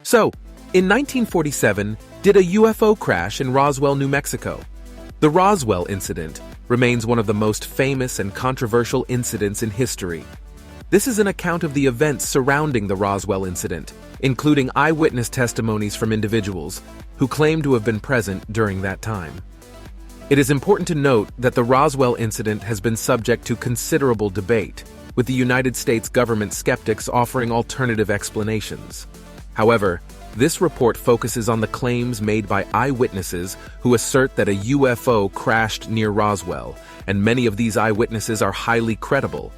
So, in 1947, did a UFO crash in Roswell, New Mexico? The Roswell incident remains one of the most famous and controversial incidents in history. This is an account of the events surrounding the Roswell incident, including eyewitness testimonies from individuals who claim to have been present during that time. It is important to note that the Roswell incident has been subject to considerable debate, with the United States government skeptics offering alternative explanations. However, this report focuses on the claims made by eyewitnesses who assert that a UFO crashed near Roswell, and many of these eyewitnesses are highly credible.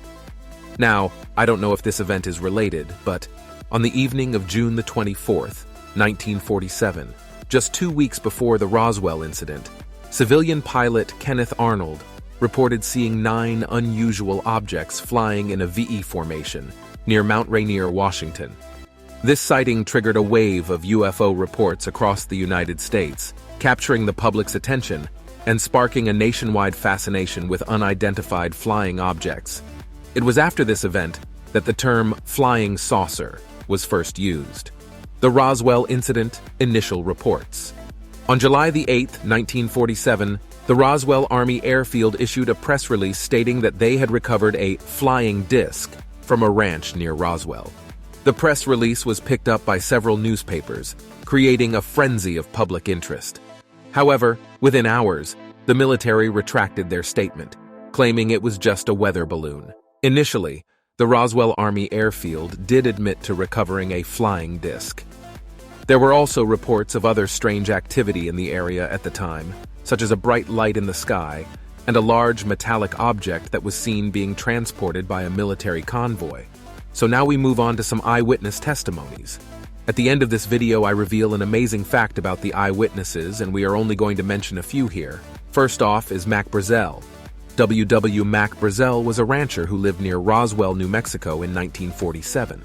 Now, I don't know if this event is related, but on the evening of June the 24th, 1947, just 2 weeks before the Roswell incident, civilian pilot Kenneth Arnold reported seeing 9 unusual objects flying in a V formation near Mount Rainier, Washington. This sighting triggered a wave of UFO reports across the United States, capturing the public's attention and sparking a nationwide fascination with unidentified flying objects. It was after this event that the term flying saucer was first used. The Roswell incident initial reports. On July the 8th, 1947, the Roswell Army Airfield issued a press release stating that they had recovered a flying disc from a ranch near Roswell. The press release was picked up by several newspapers, creating a frenzy of public interest. However, within hours, the military retracted their statement, claiming it was just a weather balloon. Initially, the Roswell Army Airfield did admit to recovering a flying disc. There were also reports of other strange activity in the area at the time, such as a bright light in the sky and a large metallic object that was seen being transported by a military convoy. So now we move on to some eyewitness testimonies. At the end of this video, I reveal an amazing fact about the eyewitnesses, and we are only going to mention a few here. First off is Mac Brazel. W. Mac Brazel was a rancher who lived near Roswell, New Mexico in 1947.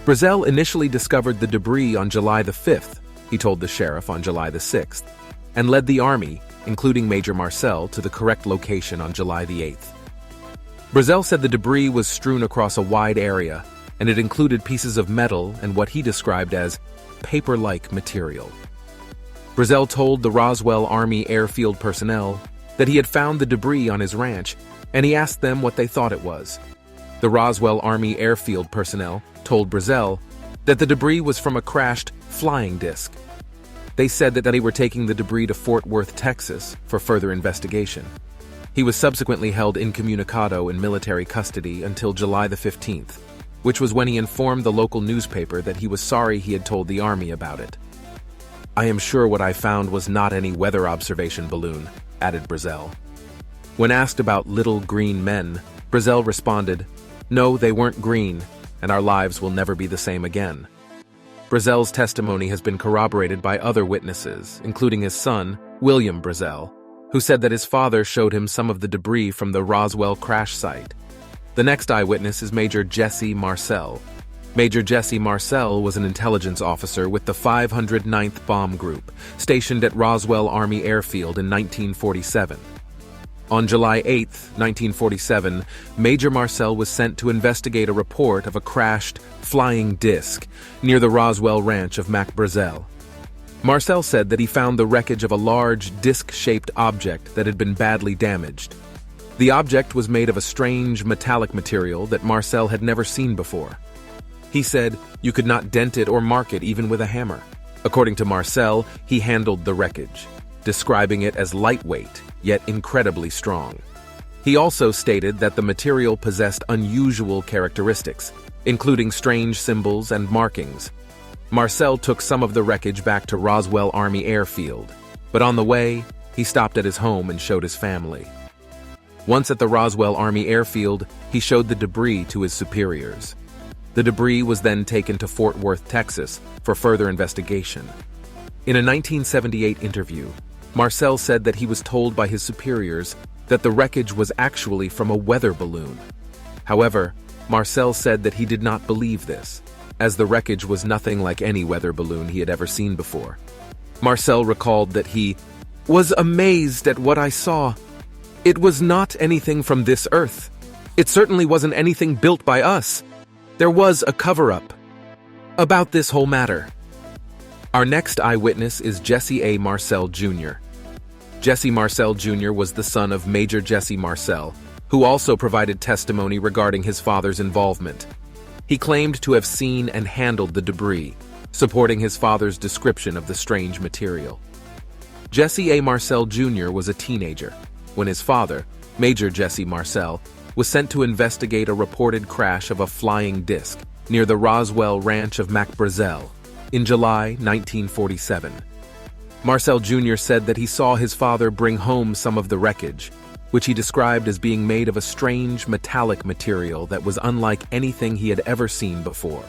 Brazel initially discovered the debris on July the 5th, he told the sheriff on July the 6th, and led the army, including Major Marcel, to the correct location on July the 8th. Brazel said the debris was strewn across a wide area, and it included pieces of metal and what he described as paper-like material. Brazel told the Roswell Army Airfield personnel that he had found the debris on his ranch, and he asked them what they thought it was. The Roswell Army Airfield personnel told Brazel that the debris was from a crashed flying disc. They said that they were taking the debris to Fort Worth, Texas, for further investigation. He was subsequently held incommunicado in military custody until July the 15th, which was when he informed the local newspaper that he was sorry he had told the army about it. "I am sure what I found was not any weather observation balloon," added Brazel. When asked about little green men, Brazel responded, "No, they weren't green, and our lives will never be the same again." Brazel's testimony has been corroborated by other witnesses, including his son, William Brazel, who said that his father showed him some of the debris from the Roswell crash site. The next eyewitness is Major Jesse Marcel. Major Jesse Marcel was an intelligence officer with the 509th Bomb Group, stationed at Roswell Army Airfield in 1947. On July 8, 1947, Major Marcel was sent to investigate a report of a crashed flying disc near the Roswell ranch of Mac Brazel. Marcel said that he found the wreckage of a large disc-shaped object that had been badly damaged. The object was made of a strange metallic material that Marcel had never seen before. He said you could not dent it or mark it even with a hammer. According to Marcel, he handled the wreckage, describing it as lightweight, yet incredibly strong. He also stated that the material possessed unusual characteristics, including strange symbols and markings. Marcel took some of the wreckage back to Roswell Army Airfield, but on the way, he stopped at his home and showed his family. Once at the Roswell Army Airfield, he showed the debris to his superiors. The debris was then taken to Fort Worth, Texas, for further investigation. In a 1978 interview, Marcel said that he was told by his superiors that the wreckage was actually from a weather balloon. However, Marcel said that he did not believe this, as the wreckage was nothing like any weather balloon he had ever seen before. Marcel recalled that he was amazed at what I saw. It was not anything from this earth. It certainly wasn't anything built by us. There was a cover-up about this whole matter. Our next eyewitness is Jesse A. Marcel Jr. Jesse Marcel Jr. was the son of Major Jesse Marcel, who also provided testimony regarding his father's involvement. He claimed to have seen and handled the debris, supporting his father's description of the strange material. Jesse A. Marcel Jr. was a teenager when his father, Major Jesse Marcel, was sent to investigate a reported crash of a flying disc near the Roswell ranch of Mac Brazel in July 1947. Marcel Jr. said that he saw his father bring home some of the wreckage, which he described as being made of a strange metallic material that was unlike anything he had ever seen before.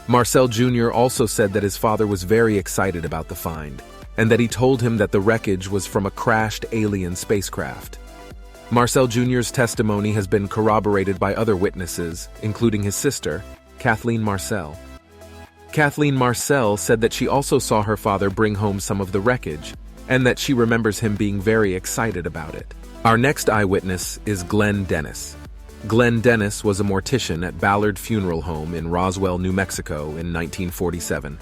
Marcel Jr. also said that his father was very excited about the find, and that he told him that the wreckage was from a crashed alien spacecraft. Marcel Jr.'s testimony has been corroborated by other witnesses, including his sister, Kathleen Marcel. Kathleen Marcel said that she also saw her father bring home some of the wreckage, and that she remembers him being very excited about it. Our next eyewitness is Glenn Dennis. Glenn Dennis was a mortician at Ballard Funeral Home in Roswell, New Mexico in 1947.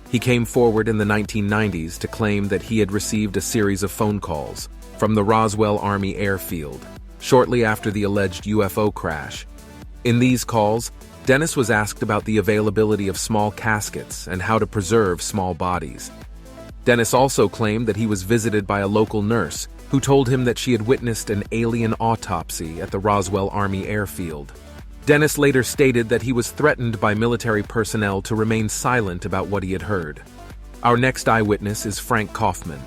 He came forward in the 1990s to claim that he had received a series of phone calls from the Roswell Army airfield shortly after the alleged UFO crash. In these calls, Dennis was asked about the availability of small caskets and how to preserve small bodies. Dennis also claimed that he was visited by a local nurse who told him that she had witnessed an alien autopsy at the Roswell Army airfield. Dennis later stated that he was threatened by military personnel to remain silent about what he had heard. Our next eyewitness is Frank Kaufman.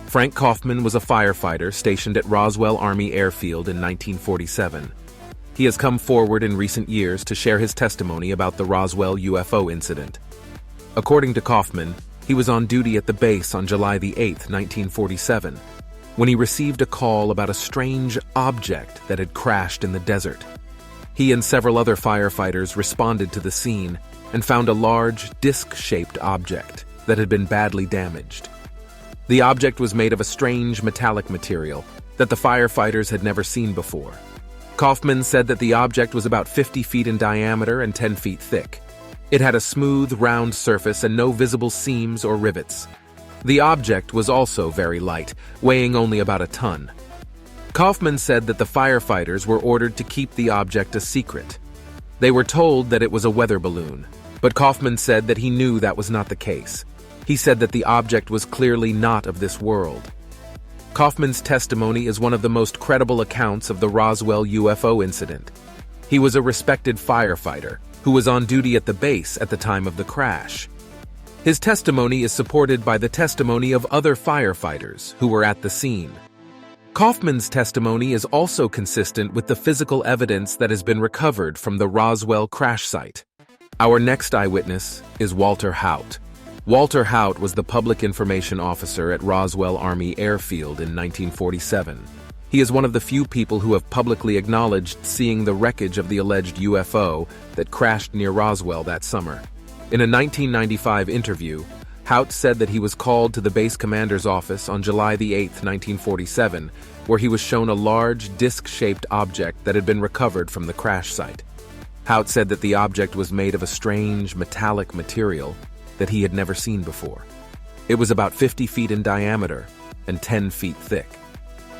Frank Kaufman was a firefighter stationed at Roswell Army Airfield in 1947. He has come forward in recent years to share his testimony about the Roswell UFO incident. According to Kaufman, he was on duty at the base on July the 8th, 1947, when he received a call about a strange object that had crashed in the desert. He and several other firefighters responded to the scene and found a large, disc-shaped object that had been badly damaged. The object was made of a strange metallic material that the firefighters had never seen before. Kaufman said that the object was about 50 feet in diameter and 10 feet thick. It had a smooth, round surface and no visible seams or rivets. The object was also very light, weighing only about a ton. Kaufman said that the firefighters were ordered to keep the object a secret. They were told that it was a weather balloon, but Kaufman said that he knew that was not the case. He said that the object was clearly not of this world. Kaufman's testimony is one of the most credible accounts of the Roswell UFO incident. He was a respected firefighter who was on duty at the base at the time of the crash. His testimony is supported by the testimony of other firefighters who were at the scene. Kaufman's testimony is also consistent with the physical evidence that has been recovered from the Roswell crash site. Our next eyewitness is Walter Haut. Walter Haut was the public information officer at Roswell Army Airfield in 1947. He is one of the few people who have publicly acknowledged seeing the wreckage of the alleged UFO that crashed near Roswell that summer. In a 1995 interview, Haut said that he was called to the base commander's office on July the 8th, 1947, where he was shown a large, disc-shaped object that had been recovered from the crash site. Haut said that the object was made of a strange, metallic material that he had never seen before. It was about 50 feet in diameter and 10 feet thick.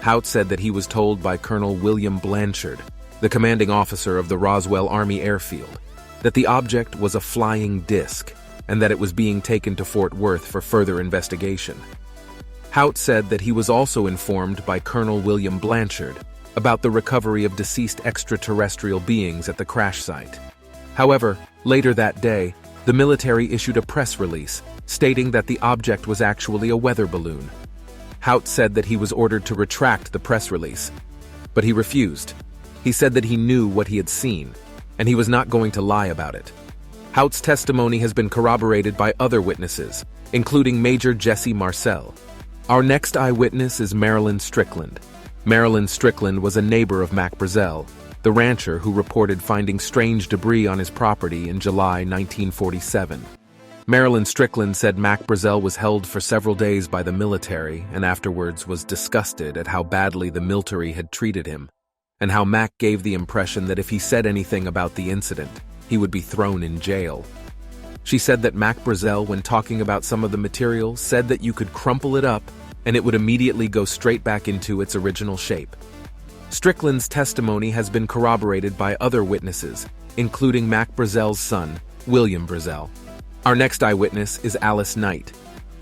Haut said that he was told by Colonel William Blanchard, the commanding officer of the Roswell Army Airfield, that the object was a flying disc and that it was being taken to Fort Worth for further investigation. Haut said that he was also informed by Colonel William Blanchard about the recovery of deceased extraterrestrial beings at the crash site. However, later that day, the military issued a press release stating that the object was actually a weather balloon. Haut said that he was ordered to retract the press release, but he refused. He said that he knew what he had seen, and he was not going to lie about it. Haut's testimony has been corroborated by other witnesses, including Major Jesse Marcel. Our next eyewitness is Marilyn Strickland. Marilyn Strickland was a neighbor of Mac Brazel, the rancher who reported finding strange debris on his property in July 1947. Marilyn Strickland said Mac Brazel was held for several days by the military and afterwards was disgusted at how badly the military had treated him, and how Mac gave the impression that if he said anything about the incident, he would be thrown in jail. She said that Mac Brazel, when talking about some of the material, said that you could crumple it up and it would immediately go straight back into its original shape. Strickland's testimony has been corroborated by other witnesses, including Mac Brazel's son, William Brazel. Our next eyewitness is Alice Knight.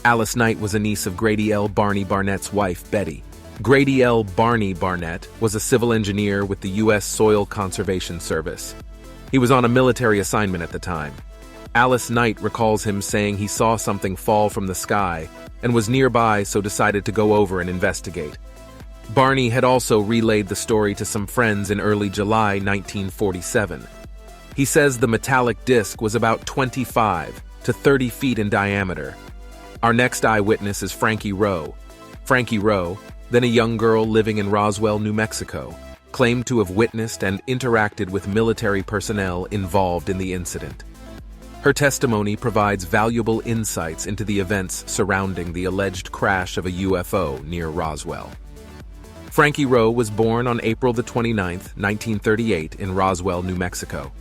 Alice Knight was a niece of Grady L. Barney Barnett's wife, Betty. Grady L. Barney Barnett was a civil engineer with the U.S. Soil Conservation Service. He was on a military assignment at the time. Alice Knight recalls him saying he saw something fall from the sky and was nearby, so decided to go over and investigate. Barney had also relayed the story to some friends in early July 1947. He says the metallic disc was about 25 to 30 feet in diameter. Our next eyewitness is Frankie Rowe. Frankie Rowe, then a young girl living in Roswell, New Mexico, claimed to have witnessed and interacted with military personnel involved in the incident. Her testimony provides valuable insights into the events surrounding the alleged crash of a UFO near Roswell. Frankie Rowe was born on April 29, 1938 in Roswell, New Mexico.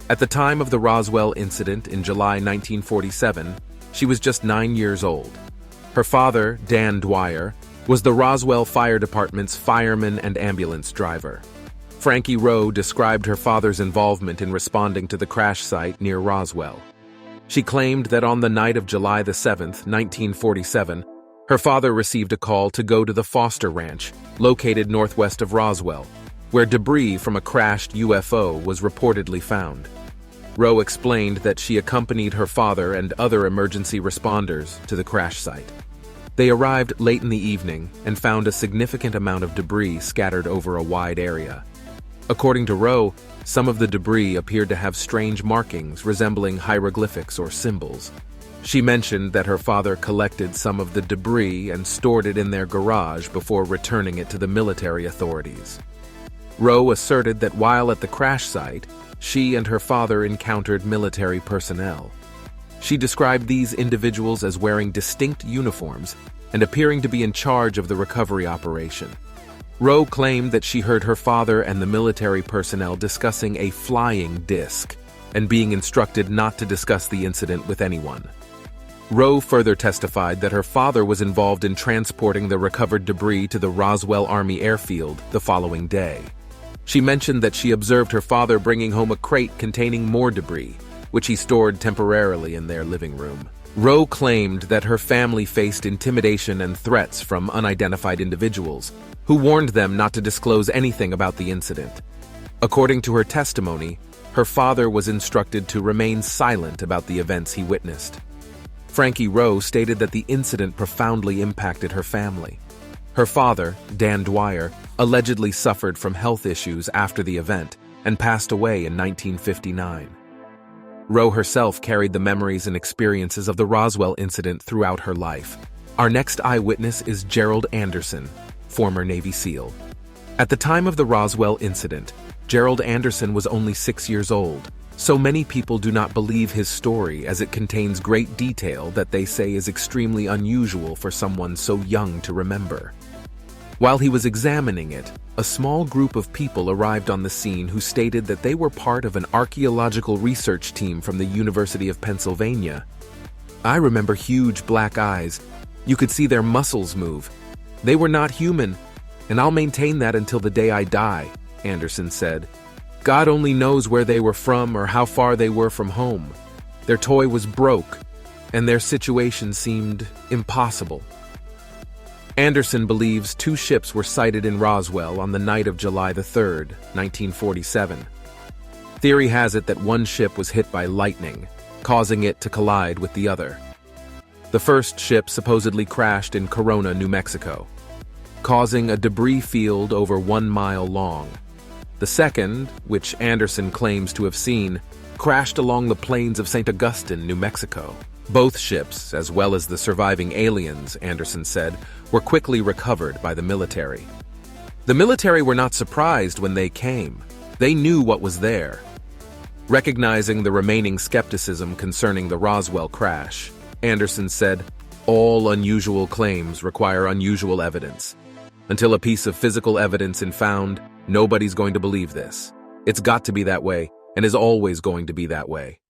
At the time of the Roswell incident in July 1947, she was just 9 years old. Her father, Dan Dwyer, was the Roswell Fire Department's fireman and ambulance driver. Frankie Rowe described her father's involvement in responding to the crash site near Roswell. She claimed that on the night of July 7, 1947, her father received a call to go to the Foster Ranch, located northwest of Roswell, where debris from a crashed UFO was reportedly found. Rowe explained that she accompanied her father and other emergency responders to the crash site. They arrived late in the evening and found a significant amount of debris scattered over a wide area. According to Rowe, some of the debris appeared to have strange markings resembling hieroglyphics or symbols. She mentioned that her father collected some of the debris and stored it in their garage before returning it to the military authorities. Rowe asserted that while at the crash site, she and her father encountered military personnel. She described these individuals as wearing distinct uniforms and appearing to be in charge of the recovery operation. Rowe claimed that she heard her father and the military personnel discussing a flying disc and being instructed not to discuss the incident with anyone. Rowe further testified that her father was involved in transporting the recovered debris to the Roswell Army Airfield the following day. She mentioned that she observed her father bringing home a crate containing more debris, which he stored temporarily in their living room. Rowe claimed that her family faced intimidation and threats from unidentified individuals, who warned them not to disclose anything about the incident. According to her testimony, her father was instructed to remain silent about the events he witnessed. Frankie Rowe stated that the incident profoundly impacted her family. Her father, Dan Dwyer, allegedly suffered from health issues after the event and passed away in 1959. Rowe herself carried the memories and experiences of the Roswell incident throughout her life. Our next eyewitness is Gerald Anderson, former Navy SEAL. At the time of the Roswell incident, Gerald Anderson was only 6 years old, so many people do not believe his story as it contains great detail that they say is extremely unusual for someone so young to remember. While he was examining it, a small group of people arrived on the scene who stated that they were part of an archaeological research team from the University of Pennsylvania. I remember huge black eyes. You could see their muscles move. They were not human, and I'll maintain that until the day I die, Anderson said. God only knows where they were from or how far they were from home. Their toy was broke, and their situation seemed impossible. Anderson believes 2 ships were sighted in Roswell on the night of July 3rd, 1947. Theory has it that one ship was hit by lightning, causing it to collide with the other. The first ship supposedly crashed in Corona, New Mexico, causing a debris field over 1 mile long. The second, which Anderson claims to have seen, crashed along the plains of St. Augustine, New Mexico. Both ships, as well as the surviving aliens, Anderson said, were quickly recovered by the military. The military were not surprised when they came. They knew what was there. Recognizing the remaining skepticism concerning the Roswell crash, Anderson said, "All unusual claims require unusual evidence. Until a piece of physical evidence is found, nobody's going to believe this. It's got to be that way, and is always going to be that way."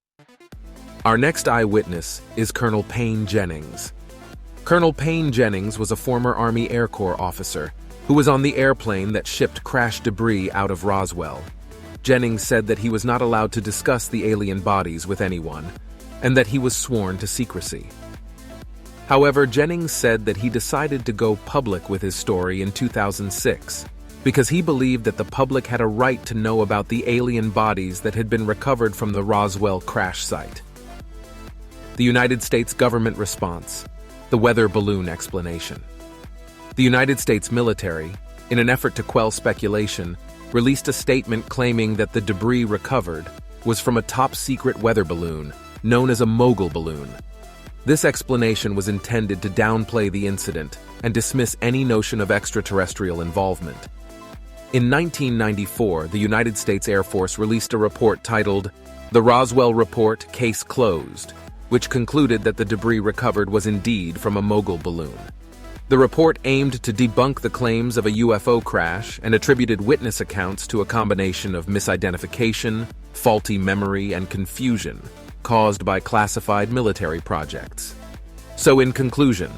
Our next eyewitness is Colonel Payne Jennings. Colonel Payne Jennings was a former Army Air Corps officer who was on the airplane that shipped crash debris out of Roswell. Jennings said that he was not allowed to discuss the alien bodies with anyone, and that he was sworn to secrecy. However, Jennings said that he decided to go public with his story in 2006 because he believed that the public had a right to know about the alien bodies that had been recovered from the Roswell crash site. The United States government response: the weather balloon explanation. The United States military, in an effort to quell speculation, released a statement claiming that the debris recovered was from a top-secret weather balloon known as a mogul balloon. This explanation was intended to downplay the incident and dismiss any notion of extraterrestrial involvement. In 1994, the United States Air Force released a report titled The Roswell Report, Case Closed, which concluded that the debris recovered was indeed from a mogul balloon. The report aimed to debunk the claims of a UFO crash and attributed witness accounts to a combination of misidentification, faulty memory, and confusion caused by classified military projects. So in conclusion,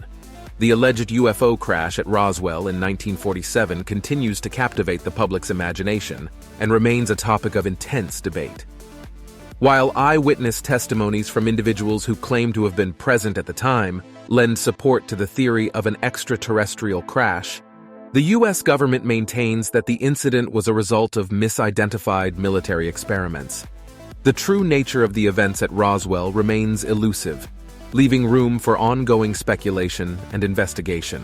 the alleged UFO crash at Roswell in 1947 continues to captivate the public's imagination and remains a topic of intense debate. While eyewitness testimonies from individuals who claim to have been present at the time lend support to the theory of an extraterrestrial crash, the U.S. government maintains that the incident was a result of misidentified military experiments. The true nature of the events at Roswell remains elusive, leaving room for ongoing speculation and investigation.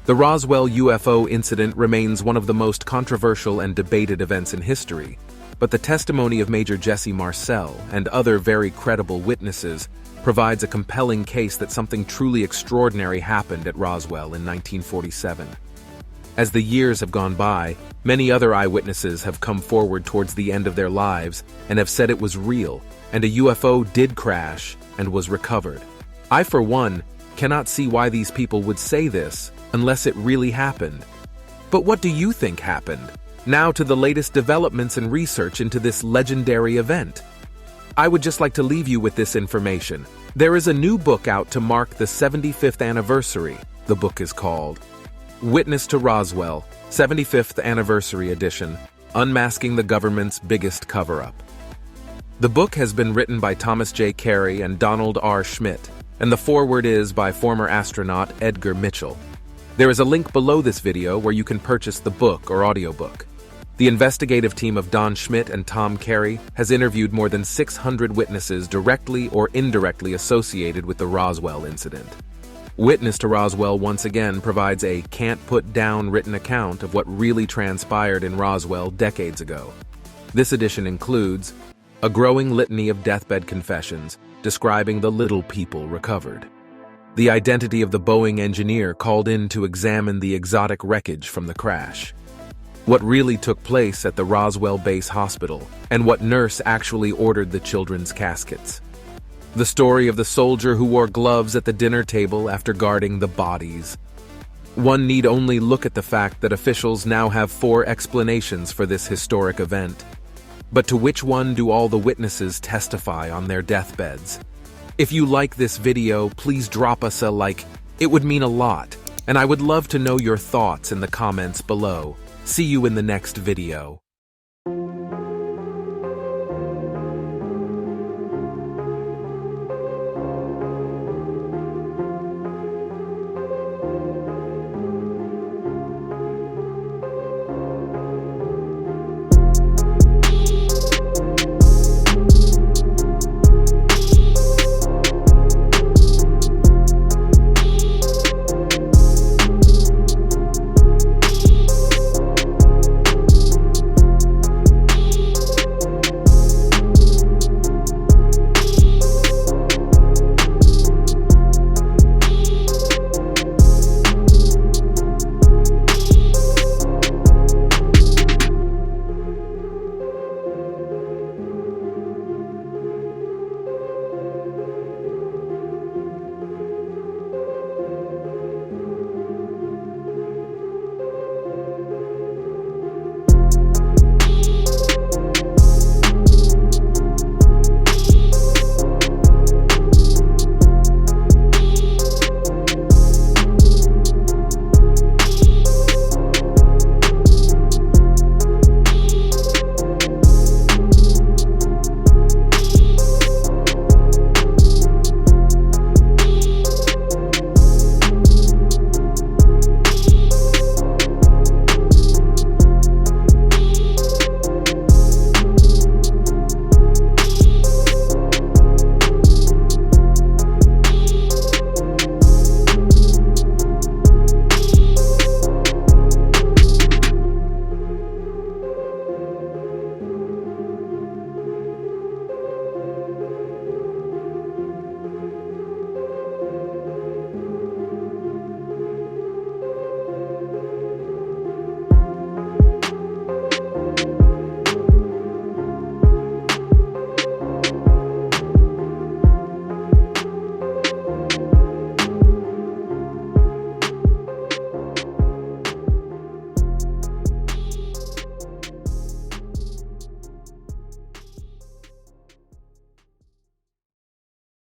The Roswell UFO incident remains one of the most controversial and debated events in history, but the testimony of Major Jesse Marcel and other very credible witnesses provides a compelling case that something truly extraordinary happened at Roswell in 1947. As the years have gone by, many other eyewitnesses have come forward towards the end of their lives and have said it was real, and a UFO did crash and was recovered. I, for one, cannot see why these people would say this unless it really happened. But what do you think happened? Now to the latest developments and research into this legendary event. I would just like to leave you with this information. There is a new book out to mark the 75th anniversary. The book is called Witness to Roswell, 75th Anniversary Edition, Unmasking the Government's Biggest Cover-Up. The book has been written by Thomas J. Carey and Donald R. Schmidt, and the foreword is by former astronaut Edgar Mitchell. There is a link below this video where you can purchase the book or audiobook. The investigative team of Don Schmidt and Tom Carey has interviewed more than 600 witnesses directly or indirectly associated with the Roswell incident. Witness to Roswell once again provides a can't-put-down written account of what really transpired in Roswell decades ago. This edition includes a growing litany of deathbed confessions describing the little people recovered, the identity of the Boeing engineer called in to examine the exotic wreckage from the crash, what really took place at the Roswell Base Hospital, and what nurse actually ordered the children's caskets, the story of the soldier who wore gloves at the dinner table after guarding the bodies. One need only look at the fact that officials now have 4 explanations for this historic event. But to which one do all the witnesses testify on their deathbeds? If you like this video, please drop us a like. It would mean a lot, and I would love to know your thoughts in the comments below. See you in the next video.